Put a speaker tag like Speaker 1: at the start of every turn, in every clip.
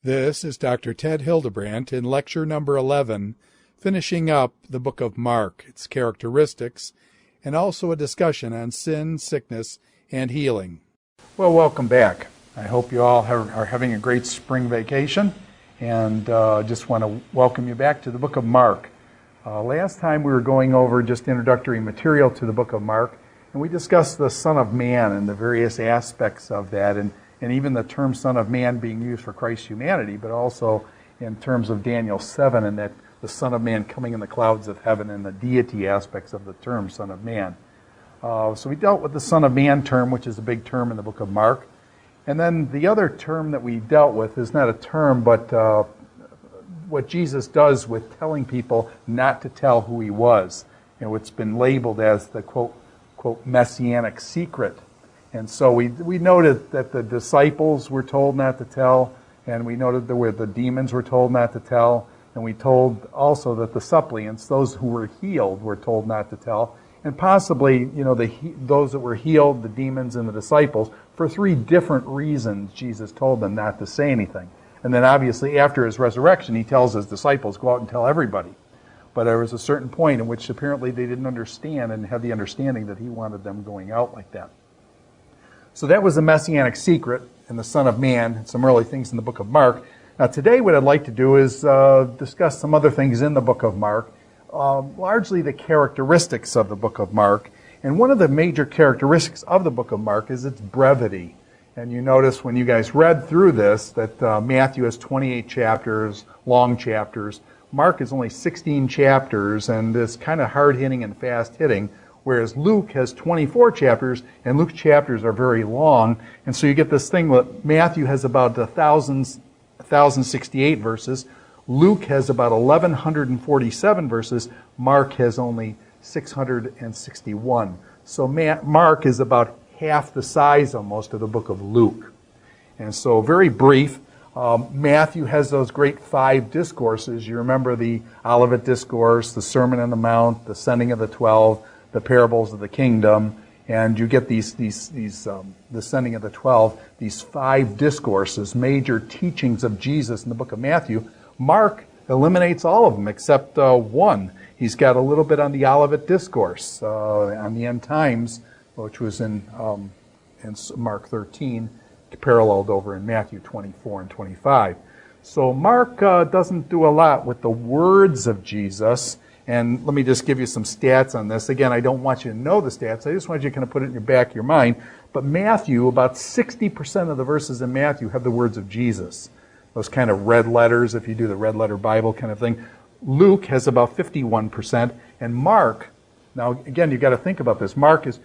Speaker 1: This is Dr. Ted Hildebrandt in lecture number 11, finishing up the book of Mark, its characteristics, and also a discussion on sin, sickness, and healing. Well, welcome back. I hope you all are having a great spring vacation, and just want to welcome you back to the book of Mark. Last time we were going over just introductory material to the book of Mark, and we discussed the Son of Man and the various aspects of that, and even the term Son of Man being used for Christ's humanity, but also in terms of Daniel 7 and that the Son of Man coming in the clouds of heaven and the deity aspects of the term Son of Man. So we dealt with the Son of Man term, which is a big term in the book of Mark. And then the other term that we dealt with is not a term, but what Jesus does with telling people not to tell who he was. You know, it's been labeled as the quote messianic secret. And so we noted that the disciples were told not to tell, and we noted that the demons were told not to tell, and we told also that the suppliants, those who were healed, were told not to tell, and possibly, you know, those that were healed, the demons and the disciples, for three different reasons Jesus told them not to say anything. And then obviously after his resurrection, he tells his disciples, go out and tell everybody. But there was a certain point in which apparently they didn't understand and have the understanding that he wanted them going out like that. So that was the Messianic secret and the Son of Man, and some early things in the book of Mark. Now today what I'd like to do is discuss some other things in the book of Mark, largely the characteristics of the book of Mark. And one of the major characteristics of the book of Mark is its brevity. And you notice when you guys read through this that Matthew has 28 chapters, long chapters. Mark is only 16 chapters and is kind of hard-hitting and fast-hitting, whereas Luke has 24 chapters, and Luke's chapters are very long. And so you get this thing that Matthew has about 1,068 verses, Luke has about 1,147 verses, Mark has only 661. So Mark is about half the size almost of the book of Luke. And so very brief. Matthew has those great 5 discourses. You remember the Olivet Discourse, the Sermon on the Mount, the Sending of the 12, the parables of the kingdom, and you get the sending of the 12, these 5 discourses, major teachings of Jesus in the book of Matthew. Mark eliminates all of them except one. He's got a little bit on the Olivet Discourse, on the end times, which was in Mark 13, paralleled over in Matthew 24 and 25. So Mark doesn't do a lot with the words of Jesus. And let me just give you some stats on this. Again, I don't want you to know the stats. I just want you to kind of put it in your back of your mind. But Matthew, about 60% of the verses in Matthew have the words of Jesus. Those kind of red letters, if you do the red letter Bible kind of thing. Luke has about 51%. And Mark, now again, you've got to think about this. Mark is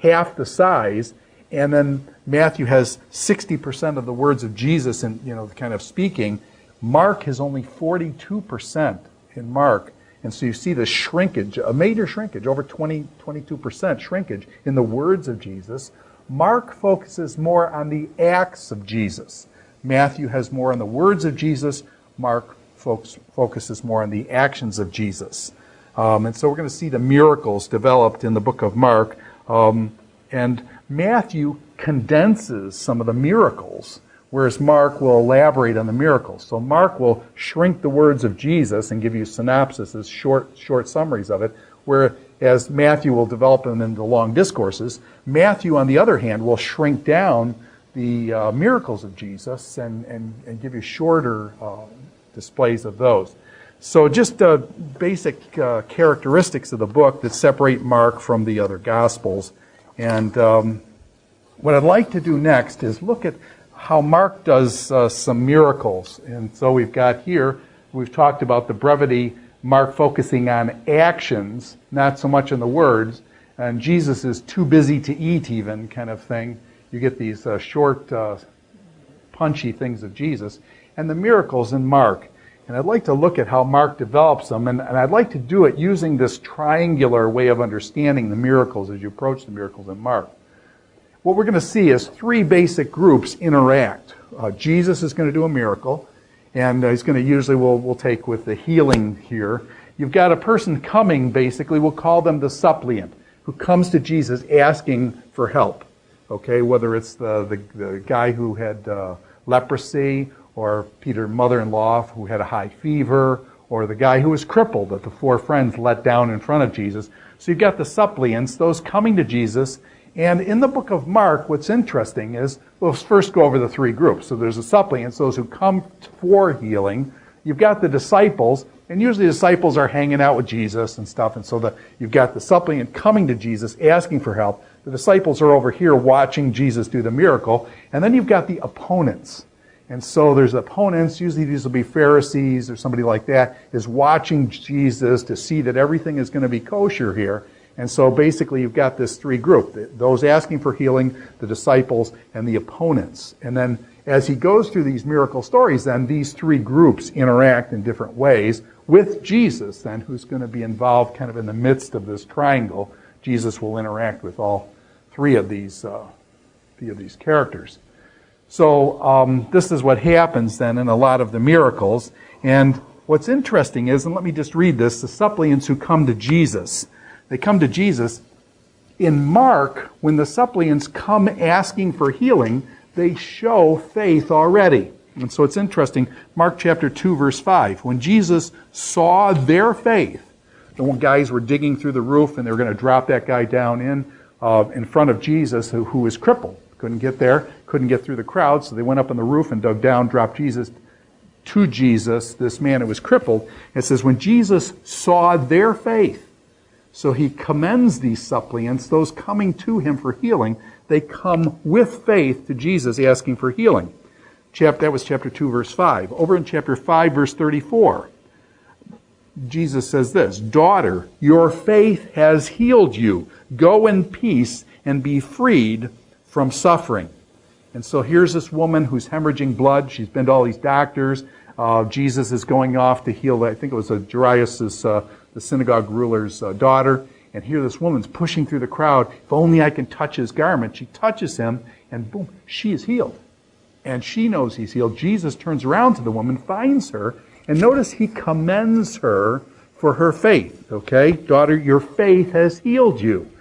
Speaker 1: half the size. And then Matthew has 60% of the words of Jesus in, you know, kind of speaking. Mark has only 42% in Mark. And so you see the shrinkage, a major shrinkage, over 22% shrinkage in the words of Jesus. Mark focuses more on the acts of Jesus. Matthew has more on the words of Jesus. Mark focuses more on the actions of Jesus. And so we're going to see the miracles developed in the book of Mark. And Matthew condenses some of the miracles, whereas Mark will elaborate on the miracles. So Mark will shrink the words of Jesus and give you synopses, short summaries of it, whereas Matthew will develop them into long discourses. Matthew, on the other hand, will shrink down the miracles of Jesus and give you shorter displays of those. So just basic characteristics of the book that separate Mark from the other Gospels. And what I'd like to do next is look at how Mark does some miracles. And so we've got here, we've talked about the brevity, Mark focusing on actions, not so much on the words. And Jesus is too busy to eat even kind of thing. You get these short, punchy things of Jesus. And the miracles in Mark. And I'd like to look at how Mark develops them. And I'd like to do it using this triangular way of understanding the miracles as you approach the miracles in Mark. What we're going to see is 3 basic groups interact. Jesus is going to do a miracle, and he's going to usually, we'll take with the healing here. You've got a person coming, basically, we'll call them the suppliant, who comes to Jesus asking for help. Okay, whether it's the guy who had leprosy, or Peter's mother-in-law who had a high fever, or the guy who was crippled that the 4 friends let down in front of Jesus. So you've got the suppliants, those coming to Jesus. And in the book of Mark, what's interesting is, we'll first go over the 3 groups. So there's the suppliants, those who come for healing. You've got the disciples, and usually the disciples are hanging out with Jesus and stuff. And so you've got the suppliant coming to Jesus, asking for help. The disciples are over here watching Jesus do the miracle. And then you've got the opponents. And so there's opponents, usually these will be Pharisees or somebody like that, is watching Jesus to see that everything is going to be kosher here. And so basically you've got this 3 group, those asking for healing, the disciples, and the opponents. And then as he goes through these miracle stories, then these 3 groups interact in different ways with Jesus, then, who's going to be involved kind of in the midst of this triangle. Jesus will interact with all 3 of these characters. So this is what happens then in a lot of the miracles. And what's interesting is, and let me just read this, the suppliants who come to Jesus. They come to Jesus. In Mark, when the suppliants come asking for healing, they show faith already. And so it's interesting. Mark chapter 2, verse 5. When Jesus saw their faith, the guys were digging through the roof and they were going to drop that guy down in front of Jesus who was crippled. Couldn't get there, couldn't get through the crowd, so they went up on the roof and dug down, dropped Jesus to Jesus, this man who was crippled. It says, when Jesus saw their faith, so he commends these suppliants, those coming to him for healing, they come with faith to Jesus asking for healing. That was chapter 2, verse 5. Over in chapter 5, verse 34, Jesus says this, daughter, your faith has healed you. Go in peace and be freed from suffering. And so here's this woman who's hemorrhaging blood. She's been to all these doctors. Jesus is going off to heal, I think it was Jairus, the synagogue ruler's daughter. And here this woman's pushing through the crowd. If only I can touch his garment. She touches him, and boom, she is healed. And she knows he's healed. Jesus turns around to the woman, finds her, and notice he commends her for her faith. Okay? Daughter, your faith has healed you.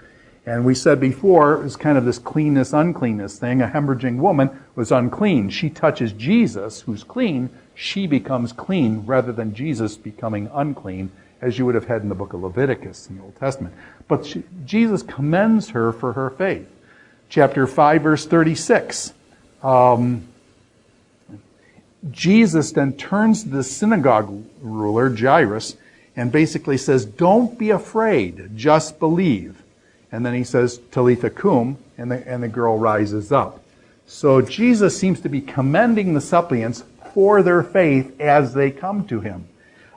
Speaker 1: And we said before, it was kind of this cleanness, uncleanness thing. A hemorrhaging woman was unclean. She touches Jesus, who's clean. She becomes clean rather than Jesus becoming unclean, as you would have had in the book of Leviticus in the Old Testament. But Jesus commends her for her faith. Chapter 5, verse 36. Jesus then turns to the synagogue ruler, Jairus, and basically says, don't be afraid, just believe. And then he says, Talitha cum, and the girl rises up. So Jesus seems to be commending the suppliants for their faith as they come to him.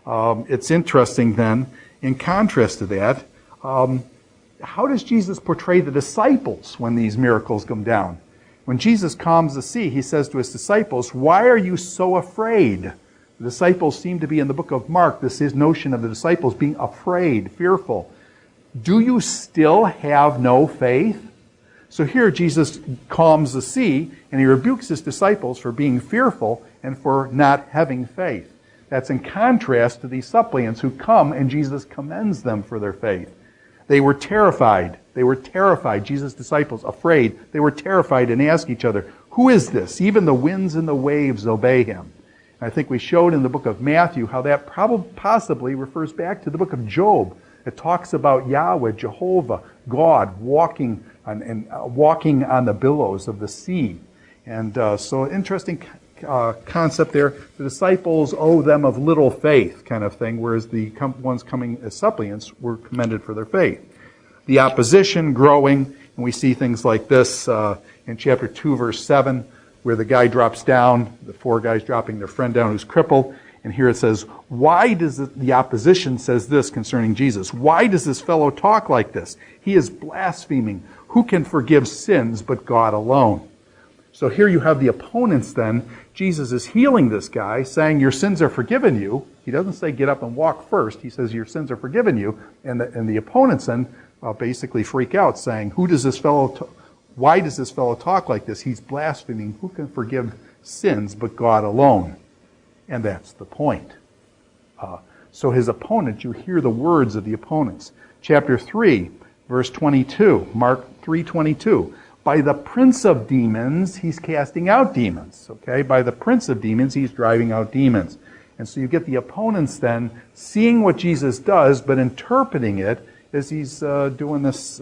Speaker 1: It's interesting then, in contrast to that, how does Jesus portray the disciples when these miracles come down? When Jesus calms the sea, he says to his disciples, why are you so afraid? The disciples seem to be in the book of Mark, this is notion of the disciples being afraid, fearful. Do you still have no faith? So here Jesus calms the sea, and he rebukes his disciples for being fearful and for not having faith. That's in contrast to these suppliants who come, and Jesus commends them for their faith. They were terrified. They were terrified. Jesus' disciples, afraid. They were terrified and asked each other, who is this? Even the winds and the waves obey him. And I think we showed in the book of Matthew how that possibly refers back to the book of Job. It talks about Yahweh, Jehovah, God, walking on the billows of the sea. And so interesting concept there. The disciples owe them of little faith kind of thing, whereas the ones coming as suppliants were commended for their faith. The opposition growing, and we see things like this in chapter 2, verse 7, where the guy drops down, the 4 guys dropping their friend down who's crippled. And here it says, why does the opposition says this concerning Jesus? Why does this fellow talk like this? He is blaspheming. Who can forgive sins but God alone? So here you have the opponents then. Jesus is healing this guy, saying, your sins are forgiven you. He doesn't say get up and walk first. He says, your sins are forgiven you. And the opponents then basically freak out, saying, why does this fellow talk like this? He's blaspheming. Who can forgive sins but God alone? And that's the point. So his opponent, you hear the words of the opponents. Chapter 3, verse 22, Mark 3:22. by the prince of demons, he's casting out demons. Okay? By the prince of demons, he's driving out demons. And so you get the opponents then seeing what Jesus does, but interpreting it as he's doing this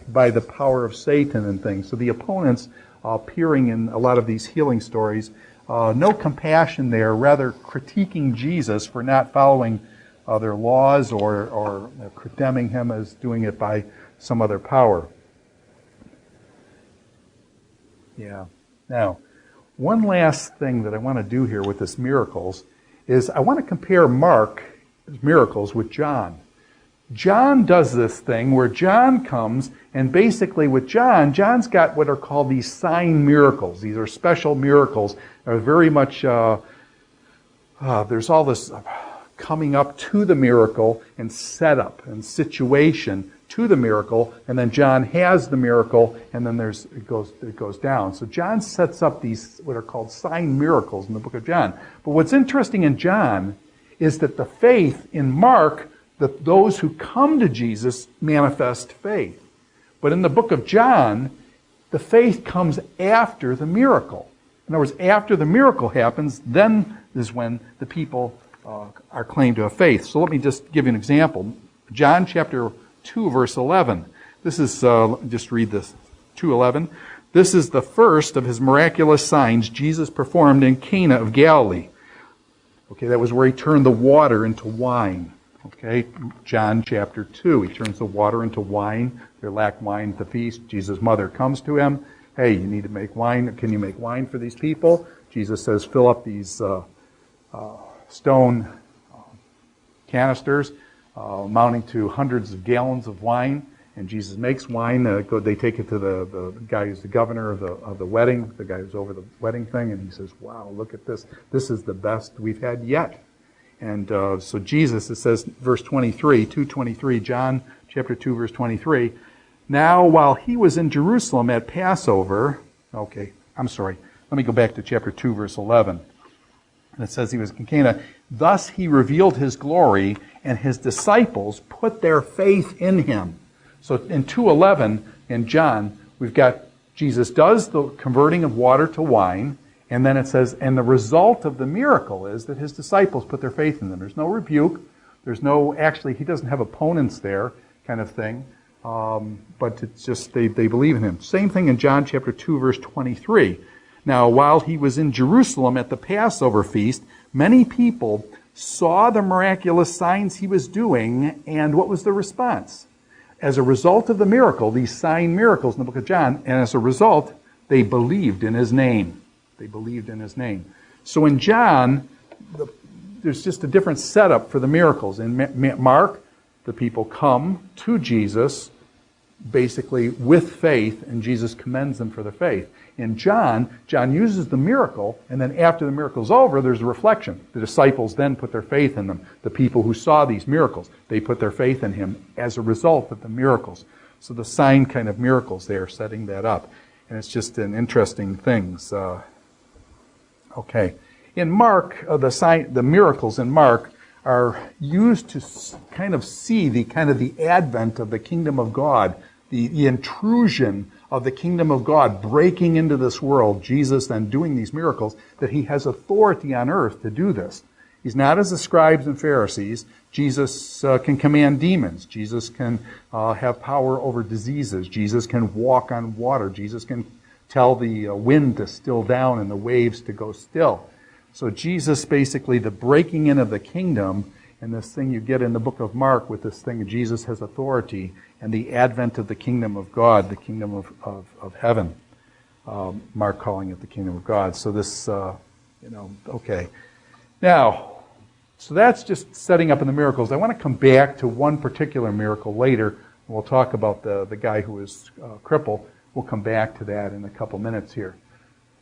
Speaker 1: by the power of Satan and things. So the opponents appearing in a lot of these healing stories, no compassion there, rather critiquing Jesus for not following their laws or condemning him as doing it by some other power. Yeah. Now, one last thing that I want to do here with this miracles is I want to compare Mark's miracles with John. John does this thing where John comes, and basically with John's got what are called these sign miracles. These are special miracles. They're very much, there's all this coming up to the miracle and setup and situation to the miracle, and then John has the miracle, and then it goes down. So John sets up these what are called sign miracles in the book of John. But what's interesting in John is that the faith in Mark, that those who come to Jesus manifest faith. But in the book of John, the faith comes after the miracle. In other words, after the miracle happens, then is when the people are claimed to have faith. So let me just give you an example. John chapter 2, verse 11. This is, just read this, 2:11. This is the first of his miraculous signs Jesus performed in Cana of Galilee. Okay, that was where he turned the water into wine. Okay, John chapter 2, he turns the water into wine. They lack wine at the feast. Jesus' mother comes to him. Hey, you need to make wine. Can you make wine for these people? Jesus says, fill up these stone canisters amounting to hundreds of gallons of wine. And Jesus makes wine. They take it to the guy who's the governor of the wedding, the guy who's over the wedding thing, and he says, wow, look at this. This is the best we've had yet. And so Jesus, it says, verse 23, 2:23, John chapter 2, verse 23, now while he was in Jerusalem at Passover, let me go back to chapter 2, verse 11. And it says he was in Cana. Thus he revealed his glory, and his disciples put their faith in him. So in 2:11 in John, we've got Jesus does the converting of water to wine, and then it says, and the result of the miracle is that his disciples put their faith in them. There's no rebuke. There's no, actually, he doesn't have opponents there kind of thing. But it's just they believe in him. Same thing in John chapter 2, verse 23. Now, while he was in Jerusalem at the Passover feast, many people saw the miraculous signs he was doing, and what was the response? As a result of the miracle, these sign miracles in the book of John, and as a result, they believed in his name. They believed in his name. So in John, there's just a different setup for the miracles. In Mark, the people come to Jesus basically with faith, and Jesus commends them for their faith. In John uses the miracle, and then after the miracle's over, there's a reflection. The disciples then put their faith in them. The people who saw these miracles, they put their faith in him as a result of the miracles. So the sign kind of miracles there, setting that up. And it's just an interesting thing. Okay. In Mark, the miracles in Mark are used to kind of see the advent of the kingdom of God, the intrusion of the kingdom of God breaking into this world, Jesus then doing these miracles, that he has authority on earth to do this. He's not as the scribes and Pharisees. Jesus can command demons. Jesus can have power over diseases. Jesus can walk on water. Jesus can tell the wind to still down and the waves to go still. So Jesus, basically, the breaking in of the kingdom, and this thing you get in the book of Mark with this thing, Jesus has authority, and the advent of the kingdom of God, the kingdom of heaven. Mark calling it the kingdom of God. So this, okay. Now, so that's just setting up in the miracles. I want to come back to one particular miracle later, and we'll talk about the guy who was crippled. We'll come back to that in a couple minutes here.